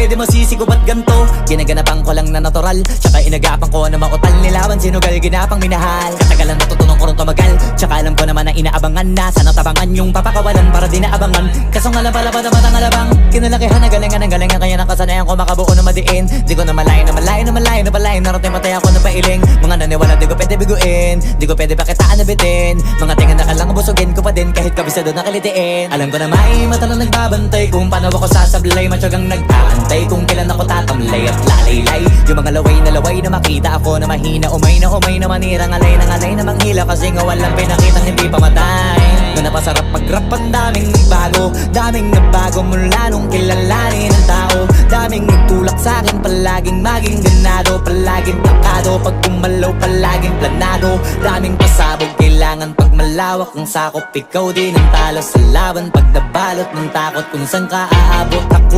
pwede masisigo ba't ganto? Ginaganapan ko lang na natural, tsaka inagapan ko na mautal. Nilawan sinugal, ginapang minahal. Katagalan natutunan ko rin tumagal, tsaka alam ko naman na inaabangan na. Sana tabangan yung papakawalan para di naabangan. Kaso nga lang pala bata-batang alabang, kinalakihan na galingan ng galingan. Kaya nakasanayan ko makabuo na madiin. Di ko na malayo na malayo na malayo na palayo. Narating matay ako na pailing. Mga naniwala di ko pwede biguin, di ko pwede pakitaan na bitin. Mga tingan na kalang busugin ko pa din kahit kabisado na kalitiin. Alam ko na may mata na nagbabantay kung paano ako sasablay. Matyagang nag-aantay kung kailan ako tatamlay at lalaylay. Yung mga laway na makita ako na mahina. Umay na manirang alay na manghila. Kasi nga walang pinakitang hindi pamatay. Na napasarap mag-rap ang daming nagbago. Daming nagbago mula nung kilalanin ang tao. Daming nagtulak sa'kin palaging maging ganado. Palaging takado pag kumalaw palaging planado. Daming pasabog kailangan pag malawak ang sakop. Ikaw din ang talo sa laban pag nabalot ng takot kung saan ka aabot. Ako